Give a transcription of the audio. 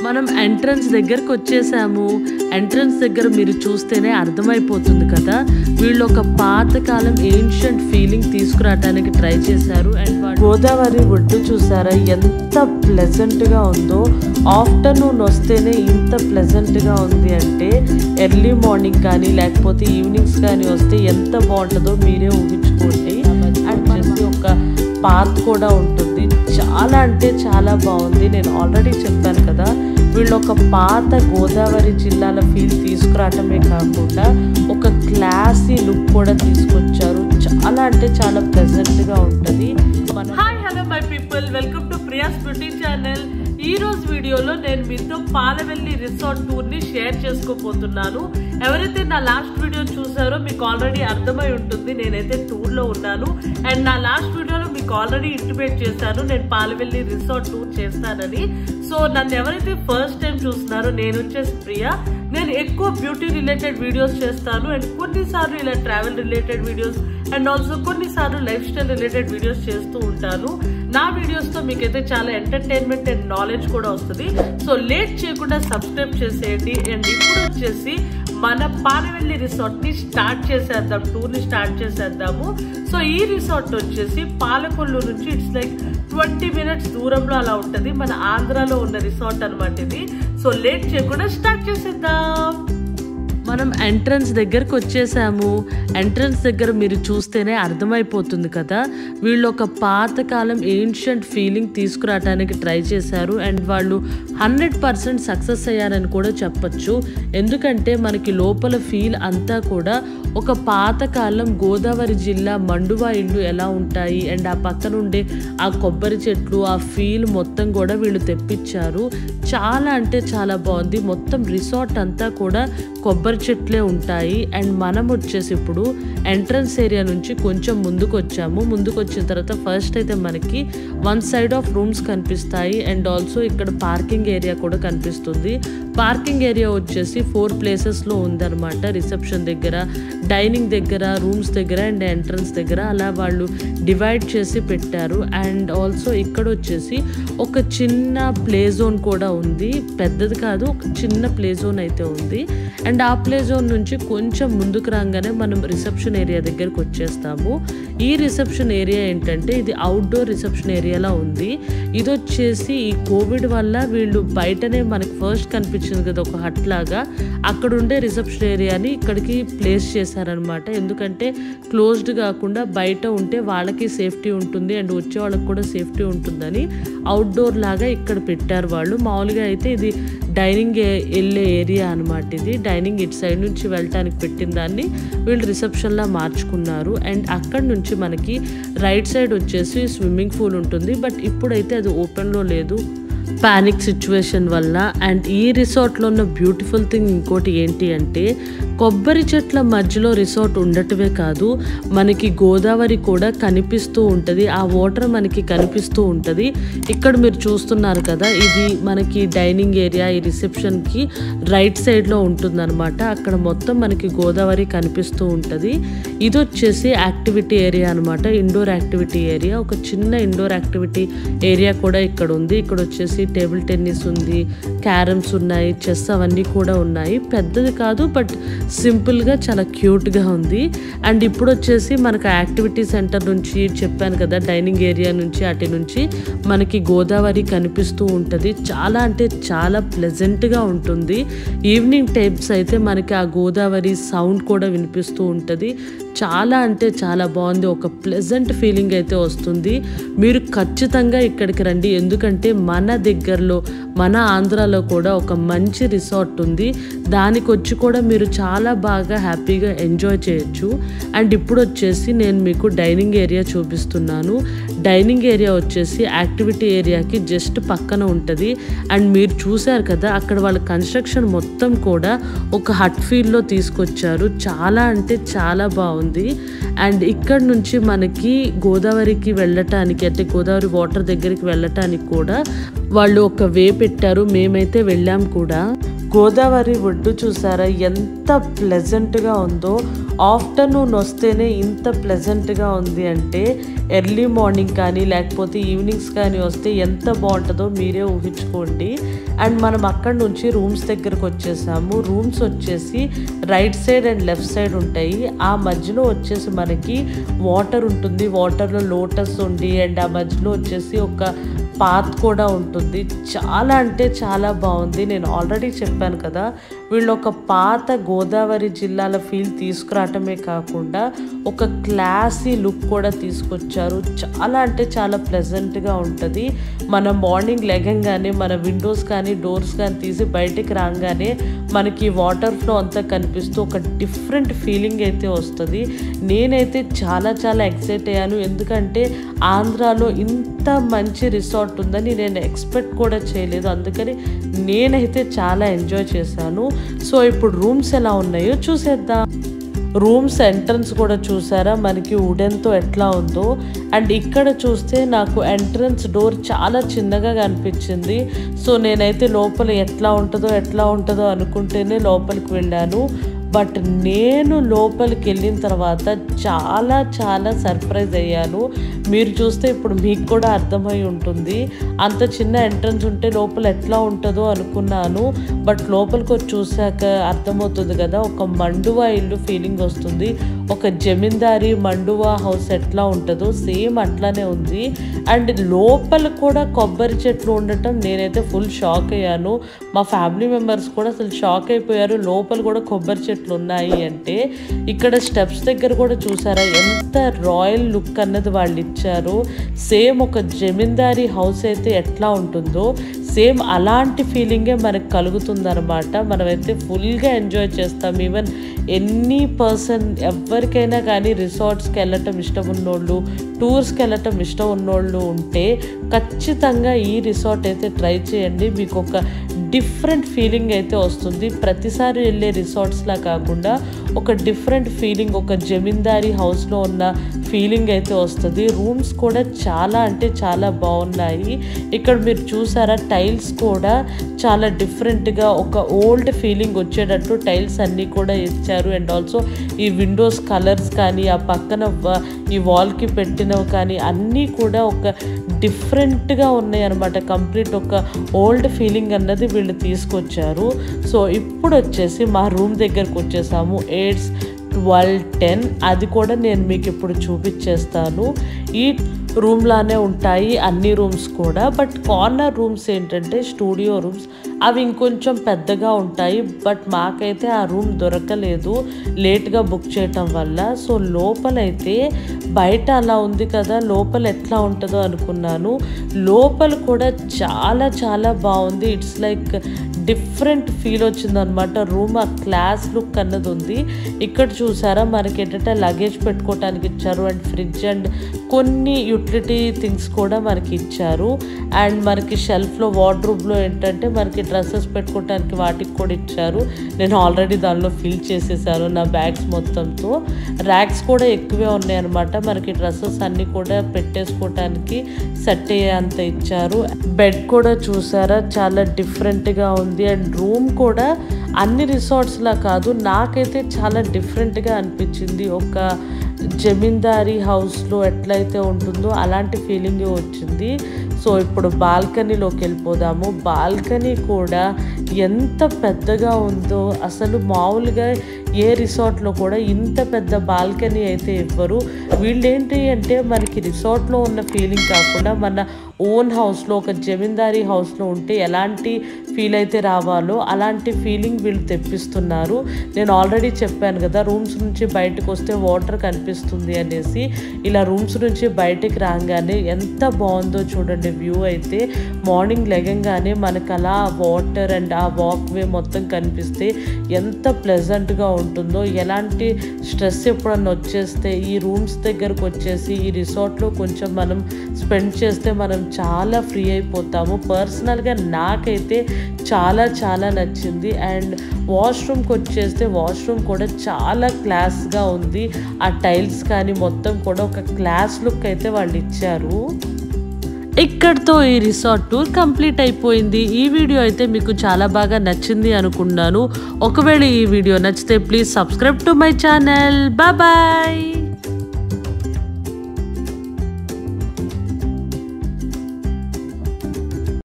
మనం ఎంట్రన్స్ దగ్గరకు వచ్చేసాము. ఎంట్రన్స్ దగ్గర మీరు చూస్తేనే అర్థమైపోతుంది కదా, వీళ్ళు ఒక పాతకాలం ఏన్షియంట్ ఫీలింగ్ తీసుకురావడానికి ట్రై చేశారు. అండ్ గోదావరి ఒడ్డు చూసారా ఎంత ప్లెజెంట్గా ఉందో. ఆఫ్టర్నూన్ వస్తేనే ఇంత ప్లెజెంట్గా ఉంది అంటే ఎర్లీ మార్నింగ్ కానీ లేకపోతే ఈవినింగ్స్ కానీ వస్తే ఎంత బాగుంటుందో మీరే ఊహించుకోండి. అండ్ చేసి ఒక పాత్ కూడా ఉంటుంది, చాలా అంటే చాలా బాగుంది. నేను ఆల్రెడీ చెప్పాను కదా, వీళ్ళు ఒక పాత గోదావరి జిల్లాల ఫీల్ తీసుకురావటమే కాకుండా ఒక క్లాసీ లుక్ కూడా తీసుకొచ్చారు. చాలా అంటే చాలా ప్లెజెంట్గా ఉంటుంది. Hi hello my people, welcome to Priya's beauty channel. ఈ రోజు వీడియోలో నేను మీతో పాలవెల్లి రిసార్ట్ టూర్ ని షేర్ చేసుకోబోతున్నాను. ఎవరైతే నా లాస్ట్ వీడియో చూసారో మీకు ఆల్రెడీ అర్థమై ఉంటుంది నేనైతే టూర్ లో ఉన్నాను. అండ్ నా లాస్ట్ వీడియోలో మీకు ఆల్రెడీ ఇంటిమేట్ చేశాను నేను పాలవెల్లి రిసార్ట్ టూర్ చేస్తానని. సో నన్ను ఎవరైతే ఫస్ట్ టైం చూస్తున్నారో, నేను వచ్చేసి ప్రియా. నేను ఎక్కువ బ్యూటీ రిలేటెడ్ వీడియోస్ చేస్తాను అండ్ కొన్నిసార్లు ఇలా travel related videos and also కొన్నిసార్లు లైఫ్ స్టైల్ రిలేటెడ్ వీడియోస్ చేస్తూ ఉంటాను. నా వీడియోస్ తో మీకైతే చాలా ఎంటర్టైన్మెంట్ అండ్ నాలెడ్జ్ కూడా వస్తుంది. సో లేట్ చేయకుండా సబ్స్క్రైబ్ చేసేయండి. అండ్ ఇప్పుడు వచ్చేసి మన పాలవెల్లి రిసార్ట్ ని స్టార్ట్ చేసేద్దాం, టూర్ ని స్టార్ట్ చేసేద్దాము. సో ఈ రిసార్ట్ వచ్చేసి పాలకొల్లు నుంచి ఇట్స్ లైక్ 20 minutes దూరంలో అలా ఉంటది. మన ఆంధ్రాలో ఉన్న రిసార్ట్ అనమాట ఇది. సో లేట్ చేయకుండా స్టార్ట్ చేసేద్దాం. మనం ఎంట్రన్స్ దగ్గరకు వచ్చేసాము. ఎంట్రన్స్ దగ్గర మీరు చూస్తేనే అర్థమైపోతుంది కదా, వీళ్ళు ఒక పాతకాలం ఏన్షియంట్ ఫీలింగ్ తీసుకురావడానికి ట్రై చేశారు. అండ్ వాళ్ళు 100% సక్సెస్ అయ్యారని కూడా చెప్పచ్చు. ఎందుకంటే మనకి లోపల ఫీల్ అంతా కూడా ఒక పాతకాలం గోదావరి జిల్లా మండువా ఇళ్ళు ఎలా ఉంటాయి అండ్ ఆ పక్కన ఉండే ఆ కొబ్బరి చెట్లు, ఆ ఫీల్ మొత్తం కూడా వీళ్ళు తెప్పించారు. చాలా అంటే చాలా బాగుంది. మొత్తం రిసార్ట్ అంతా కూడా కొబ్బరి చెట్లే ఉంటాయి. అండ్ మనం వచ్చేసి ఇప్పుడు ఎంట్రన్స్ ఏరియా నుంచి కొంచెం ముందుకు వచ్చాము. ముందుకు వచ్చిన తర్వాత ఫస్ట్ అయితే మనకి వన్ సైడ్ ఆఫ్ రూమ్స్ కనిపిస్తాయి అండ్ ఆల్సో ఇక్కడ పార్కింగ్ ఏరియా కూడా కనిపిస్తుంది. పార్కింగ్ ఏరియా వచ్చేసి 4 ప్లేసెస్లో ఉందన్నమాట. రిసెప్షన్ దగ్గర, డైనింగ్ దగ్గర, రూమ్స్ దగ్గర అండ్ ఎంట్రన్స్ దగ్గర అలా వాళ్ళు డివైడ్ చేసి పెట్టారు. అండ్ ఆల్సో ఇక్కడ వచ్చేసి ఒక చిన్న ప్లే జోన్ కూడా ఉంది. పెద్దది కాదు, ఒక చిన్న ప్లే జోన్ అయితే ఉంది. అండ్ ఆ ప్లే జోన్ నుంచి కొంచెం ముందుకు రాగానే మనం రిసెప్షన్ ఏరియా దగ్గరకు వచ్చేస్తాము. ఈ రిసెప్షన్ ఏరియా ఏంటంటే ఇది అవుట్డోర్ రిసెప్షన్ ఏరియాలా ఉంది. ఇది వచ్చేసి ఈ కోవిడ్ వల్ల వీళ్ళు బయటనే మనకి ఫస్ట్ కనిపించింది కదా ఒక హట్ లాగా, అక్కడ ఉండే రిసెప్షన్ ఏరియాని ఇక్కడికి ప్లేస్ చేశారనమాట. ఎందుకంటే క్లోజ్డ్ కాకుండా బయట ఉంటే వాళ్ళకి సేఫ్టీ ఉంటుంది అండ్ వచ్చే వాళ్ళకి కూడా సేఫ్టీ ఉంటుందని అవుట్డోర్ లాగా ఇక్కడ పెట్టారు వాళ్ళు. మామూలుగా అయితే ఇది డైనింగ్ వెళ్ళే ఏరియా అనమాట. ఇది డైనింగ్ ఇటు సైడ్ నుంచి వెళ్ళటానికి పెట్టిన దాన్ని వీళ్ళు రిసెప్షన్లా మార్చుకున్నారు. అండ్ అక్కడ నుంచి మనకి రైట్ సైడ్ వచ్చేసి స్విమ్మింగ్ పూల్ ఉంటుంది. బట్ ఇప్పుడైతే అది ఓపెన్లో లేదు, పానిక్ సిచ్యువేషన్ వల్ల. అండ్ ఈ రిసార్ట్లో ఉన్న బ్యూటిఫుల్ థింగ్ ఇంకోటి ఏంటి అంటే కొబ్బరి చెట్ల మధ్యలో రిసార్ట్ ఉండటమే కాదు, మనకి గోదావరి కూడా కనిపిస్తూ ఉంటుంది. ఆ వాటర్ మనకి కనిపిస్తూ ఉంటుంది. ఇక్కడ మీరు చూస్తున్నారు కదా, ఇది మనకి డైనింగ్ ఏరియా ఈ రిసెప్షన్కి రైట్ సైడ్లో ఉంటుందన్నమాట. అక్కడ మొత్తం మనకి గోదావరి కనిపిస్తూ ఉంటుంది. ఇది వచ్చేసి యాక్టివిటీ ఏరియా అనమాట, ఇండోర్ యాక్టివిటీ ఏరియా. ఒక చిన్న ఇండోర్ యాక్టివిటీ ఏరియా కూడా ఇక్కడ ఉంది. ఇక్కడ వచ్చేసి టేబుల్ టెన్నిస్ ఉంది, క్యారమ్స్ ఉన్నాయి, చెస్ అవన్నీ కూడా ఉన్నాయి. పెద్దది కాదు బట్ సింపుల్గా చాలా క్యూట్గా ఉంది. అండ్ ఇప్పుడు వచ్చేసి మనకు యాక్టివిటీ సెంటర్ నుంచి చెప్పాను కదా, డైనింగ్ ఏరియా నుంచి అటు నుంచి మనకి గోదావరి కనిపిస్తూ ఉంటుంది. చాలా అంటే చాలా ప్లెజెంట్గా ఉంటుంది. ఈవినింగ్ టైమ్స్ అయితే మనకి ఆ గోదావరి సౌండ్ కూడా వినిపిస్తూ ఉంటుంది. చాలా అంటే చాలా బాగుంది. ఒక ప్లెజెంట్ ఫీలింగ్ అయితే వస్తుంది. మీరు ఖచ్చితంగా ఇక్కడికి రండి. ఎందుకంటే మన దగ్గరలో మన ఆంధ్రాలో కూడా ఒక మంచి రిసార్ట్ ఉంది. దానికి వచ్చి కూడా మీరు చాలా బాగా హ్యాపీగా ఎంజాయ్ చేయొచ్చు. అండ్ ఇప్పుడు వచ్చేసి నేను మీకు డైనింగ్ ఏరియా చూపిస్తున్నాను. డైనింగ్ ఏరియా వచ్చేసి యాక్టివిటీ ఏరియాకి జస్ట్ పక్కన ఉంటుంది. అండ్ మీరు చూసారు కదా, అక్కడ వాళ్ళ కన్స్ట్రక్షన్ మొత్తం కూడా ఒక హట్ ఫీల్డ్లో తీసుకొచ్చారు. చాలా అంటే చాలా బాగుంది. అండ్ ఇక్కడ నుంచి మనకి గోదావరికి వెళ్ళటానికి అంటే గోదావరి వాటర్ దగ్గరికి వెళ్ళటానికి కూడా వాళ్ళు ఒక వే పెట్టారు. మేమైతే వెళ్ళాం కూడా. గోదావరి ఒడ్డు చూసారా ఎంత ప్లెజెంట్గా ఉందో. ఆఫ్టర్నూన్ వస్తేనే ఇంత ప్లెజెంట్గా ఉంది అంటే ఎర్లీ మార్నింగ్ కానీ లేకపోతే ఈవినింగ్స్ కానీ వస్తే ఎంత బాగుంటుందో మీరే ఊహించుకోండి. అండ్ మనం అక్కడ నుంచి రూమ్స్ దగ్గరకు వచ్చేసాము. రూమ్స్ వచ్చేసి right side and left side ఉంటాయి. ఆ మధ్యలో వచ్చేసి మనకి వాటర్ ఉంటుంది, వాటర్లో లోటస్ ఉండి అండ్ ఆ మధ్యలో వచ్చేసి ఒక పాత్ కూడా ఉంటుంది. చాలా అంటే చాలా బాగుంది. నేను ఆల్రెడీ చెప్పాను కదా, వీళ్ళు ఒక పాత గోదావరి జిల్లాల ఫీల్ తీసుకురావటమే కాకుండా ఒక క్లాసీ లుక్ కూడా తీసుకొచ్చారు. చాలా అంటే చాలా ప్లెజెంట్గా ఉంటుంది. మనం మార్నింగ్ లెగంగానే మన విండోస్ కానీ డోర్స్ కానీ తీసి బయటికి రాగానే మనకి వాటర్ ఫ్లో అంతా కనిపిస్తూ ఒక డిఫరెంట్ ఫీలింగ్ అయితే వస్తుంది. నేనైతే చాలా చాలా ఎక్సైట్ అయ్యాను. ఎందుకంటే ఆంధ్రాలో ఇంత మంచి రిసార్ట్ ఉందని నేను ఎక్స్పెక్ట్ కూడా చేయలేదు. అందుకని నేనైతే చాలా ఎంజాయ్ చేశాను. సో ఇప్పుడు రూమ్స్ ఎలా ఉన్నాయో చూసేద్దాం. రూమ్స్ ఎంట్రన్స్ కూడా చూసారా మనకి వుడెన్తో ఎట్లా ఉందో. అండ్ ఇక్కడ చూస్తే నాకు ఎంట్రన్స్ డోర్ చాలా చిన్నగా కనిపించింది. సో నేనైతే లోపల ఎట్లా ఉంటుందో అనుకుంటేనే లోపలికి వెళ్ళాను. బట్ నేను లోపలికి వెళ్ళిన తర్వాత చాలా చాలా సర్ప్రైజ్ అయ్యాను. మీరు చూస్తే ఇప్పుడు మీకు కూడా అర్థమై ఉంటుంది. అంత చిన్న ఎంట్రన్స్ ఉంటే లోపల ఎట్లా ఉంటుందో అనుకున్నాను. బట్ లోపలికి వచ్చి చూసాక అర్థమవుతుంది కదా, ఒక మండువా ఇల్లు ఫీలింగ్ వస్తుంది. ఒక జమీందారీ మండువా హౌస్ ఎట్లా ఉంటుందో సేమ్ అట్లానే ఉంది. అండ్ లోపల కూడా కొబ్బరి చెట్లు ఉండటం నేనైతే ఫుల్ షాక్ అయ్యాను. మా ఫ్యామిలీ మెంబర్స్ కూడా అసలు షాక్ అయిపోయారు. లోపల కూడా కొబ్బరి చెట్లు ఉన్నాయి అంటే. ఇక్కడ స్టెప్స్ దగ్గర కూడా చూసారా ఎంత రాయల్ లుక్ అన్నది వాళ్ళు ఇచ్చారు. సేమ్ ఒక జమీందారీ హౌస్ అయితే ఎట్లా ఉంటుందో సేమ్ అలాంటి ఫీలింగే మనకు కలుగుతుందన్నమాట. మనమైతే ఫుల్గా ఎంజాయ్ చేస్తాం. ఈవెన్ ఎనీ పర్సన్ ఎవరికైనా కానీ రిసార్ట్స్కి వెళ్ళటం ఇష్టం ఉన్నోళ్ళు, టూర్స్కి వెళ్ళటం ఇష్టం ఉన్నోళ్ళు ఉంటే ఖచ్చితంగా ఈ రిసార్ట్ అయితే ట్రై చేయండి. మీకు ఒక డిఫరెంట్ ఫీలింగ్ అయితే వస్తుంది. ప్రతిసారి వెళ్ళే రిసార్ట్స్లా కాకుండా ఒక డిఫరెంట్ ఫీలింగ్, ఒక జమీందారీ హౌస్లో ఉన్న ఫీలింగ్ అయితే వస్తుంది. రూమ్స్ కూడా చాలా అంటే చాలా బాగున్నాయి. ఇక్కడ మీరు చూసారా టైల్స్ కూడా చాలా డిఫరెంట్గా ఒక ఓల్డ్ ఫీలింగ్ వచ్చేటట్టు టైల్స్ అన్నీ కూడా ఇచ్చారు. అండ్ ఆల్సో ఈ విండోస్ కలర్స్ కానీ ఆ పక్కన ఈ వాల్కి పెట్టినవి కానీ అన్నీ కూడా ఒక డిఫరెంట్గా ఉన్నాయి అన్నమాట. కంప్లీట్ ఒక ఓల్డ్ ఫీలింగ్ అన్నది వీళ్ళు తీసుకొచ్చారు. సో ఇప్పుడు వచ్చేసి మా రూమ్ దగ్గరకు వచ్చేసాము. 8-12-10 అది కూడా నేను మీకు ఇప్పుడు చూపించేస్తాను. ఈ రూమ్లానే ఉంటాయి అన్ని రూమ్స్ కూడా. బట్ కార్నర్ రూమ్స్ ఏంటంటే స్టూడియో రూమ్స్, అవి ఇంకొంచెం పెద్దగా ఉంటాయి. బట్ మాకైతే ఆ రూమ్ దొరకలేదు లేట్గా బుక్ చేయటం వల్ల. సో లోపలైతే బయట అలా ఉంది కదా, లోపల ఎట్లా ఉంటుందో అనుకున్నాను. లోపల కూడా చాలా చాలా బాగుంది. ఇట్స్ లైక్ డిఫరెంట్ ఫీల్ వచ్చిందనమాట. రూమ్ ఆ క్లాస్ లుక్ అన్నది ఉంది. ఇక్కడ చూసారా మనకి ఏంటంటే లగేజ్ పెట్టుకోవటానికి ఇచ్చారు. అండ్ ఫ్రిడ్జ్ అండ్ కొన్ని యూటిలిటీ థింగ్స్ కూడా మనకి ఇచ్చారు. అండ్ మనకి షెల్ఫ్లో వార్డ్రోబ్లో ఏంటంటే మనకి డ్రెస్సెస్ పెట్టుకోవటానికి వాటికి కూడా ఇచ్చారు. నేను ఆల్రెడీ దానిలో ఫిల్ చేసేసాను నా బ్యాగ్స్ మొత్తంతో. ర్యాక్స్ కూడా ఎక్కువే ఉన్నాయి అనమాట. మనకి డ్రెస్సెస్ అన్నీ కూడా పెట్టేసుకోవటానికి సెట్ అయ్యే అంత ఇచ్చారు. బెడ్ కూడా చూసారా చాలా డిఫరెంట్గా ఉంది. అండ్ రూమ్ కూడా అన్ని రిసార్ట్స్లా కాదు, నాకైతే చాలా డిఫరెంట్గా అనిపించింది. ఒక జమీందారీ హౌస్లో ఎట్లయితే ఉంటుందో అలాంటి ఫీలింగ్ వచ్చింది. సో ఇప్పుడు బాల్కనీలోకి వెళ్ళిపోదాము. బాల్కనీ కూడా ఎంత పెద్దగా ఉందో, అసలు మామూలుగా ఏ రిసార్ట్లో కూడా ఇంత పెద్ద బాల్కనీ అయితే ఇవ్వరు. వీళ్ళేంటి అంటే మనకి రిసార్ట్లో ఉన్న ఫీలింగ్ కాకుండా మన ఓన్ హౌస్లో ఒక జమీందారీ హౌస్లో ఉంటే ఎలాంటి ఫీల్ అయితే రావాలో అలాంటి ఫీలింగ్ వీళ్ళు తెప్పిస్తున్నారు. నేను ఆల్రెడీ చెప్పాను కదా, రూమ్స్ నుంచి బయటకు వస్తే వాటర్ కనిపిస్తుంది అనేసి. ఇలా రూమ్స్ నుంచి బయటకు రాగానే ఎంత బాగుందో చూడండి వ్యూ అయితే. మార్నింగ్ లెగంగానే మనకు అలా వాటర్ అండ్ ఆ వాక్వే మొత్తం కనిపిస్తే ఎంత ప్లెజెంట్గా ఉంటుందో. ఎలాంటి స్ట్రెస్ ఎప్పుడన్నా వచ్చేస్తే ఈ రూమ్స్ దగ్గరకు వచ్చేసి ఈ రిసార్ట్లో కొంచెం మనం స్పెండ్ చేస్తే మనం చాలా ఫ్రీ అయిపోతాము. పర్సనల్గా నాకైతే చాలా చాలా నచ్చింది. అండ్ వాష్రూమ్కి వచ్చేస్తే వాష్రూమ్ కూడా చాలా క్లాస్గా ఉంది. ఆ టైల్స్ కానీ మొత్తం కూడా ఒక క్లాస్ లుక్ అయితే వాళ్ళు ఇచ్చారు. ఇక్కడతో ఈ రిసార్ట్ టూర్ కంప్లీట్ అయిపోయింది. ఈ వీడియో అయితే మీకు చాలా బాగా నచ్చింది అనుకున్నాను. ఒకవేళ ఈ వీడియో నచ్చితే please subscribe to my channel. Bye bye.